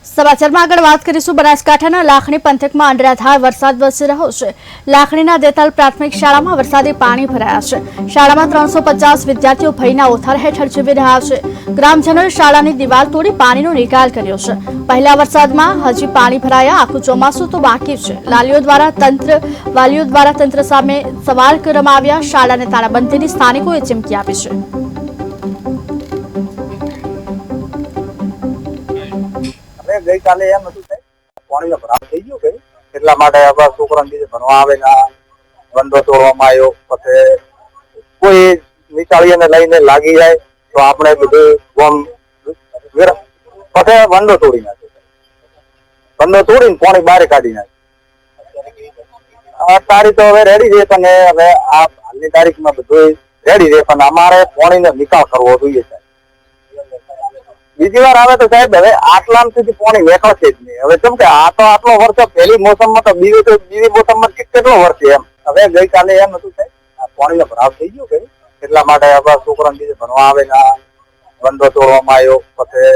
સમાચારમાં આગળ વાત કરીશું બનાસકાંઠાના લાખણી પંથકમાં અનરાધાર વરસાદ વરસી રહ્યો છે। લાખણીના દેતાલ પ્રાથમિક શાળામાં વરસાદી પાણી ભરાયા છે। શાળામાં 350 વિદ્યાર્થીઓ ભયના ઓથાર હેઠળ જીવી રહ્યા છે। ગ્રામજનોએ શાળાની દિવાલ તોડી પાણીનો નિકાલ કર્યો છે। પહેલા વરસાદમાં હજી પાણી ભરાયા આખું ચોમાસું તો બાકી છે। વાલીઓ દ્વારા તંત્ર સામે સવાલ કરવામાં આવ્યા। શાળાને તાળાબંધીની સ્થાનિકોએ ચીમકી આપી છે। ગઈ કાલે એમ હતું સાહેબ પાણીનો ભરાવ થઈ ગયો કે એટલા માટે આપણા છોકરાને બીજે ભણવા આવે ને બંધો તોડવામાં આવ્યો પછી કોઈ નિશાળીને લઈને લાગી જાય તો આપણે બધું પછી બંધો તોડી નાખે બંધો તોડીને પાણી બહાર કાઢી નાખે તારીખ તો હવે રેડી છે પણ હવે આ હાલની તારીખમાં બધું રેડી છે પણ અમારે પાણીનો નિકાલ કરવો જોઈએ સાહેબ। બીજી વાર આવે તો સાહેબ હવે આટલામ સુધી પાણી નીકળશે જ નહીં। હવે કેમ કે આ તો આટલો વર્ષ પહેલી મોસમમાં તો બીજી મોસમમાં કેટલો વર્ષે એમ હવે ગઈકાલે એમ હતું સાહેબ આ પાણીનો ભરાવ થઈ ગયો કે એટલા માટે આપણા છોકરાને બીજે ભણવા આવે ને બંધો તોડવામાં આવ્યો પછી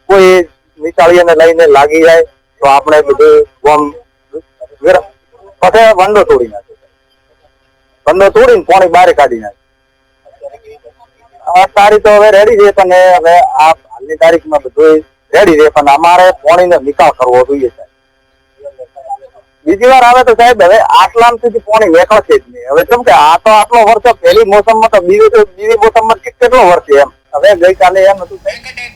કોઈ નિશાળીને લઈને લાગી જાય તો આપણે બધું પછી બંધો તોડી નાખે બંધો તોડીને પાણી બહાર કાઢી નાખે તારીખ તો હવે રેડી છે પણ હવે આ હાલની તારીખમાં બધું રેડી છે પણ અમારે પાણીનો નિકાલ કરવો જોઈએ સાહેબ। બીજી વાર આવે તો સાહેબ હવે આટલામ સુધી પાણી નીકળશે જ નહીં। હવે કેમ કે આ તો આટલો વર્ષ પહેલી મોસમમાં તો બીજી મોસમમાં કેટલો વર્ષે એમ હવે ગઈકાલે એમ હતું સાહેબ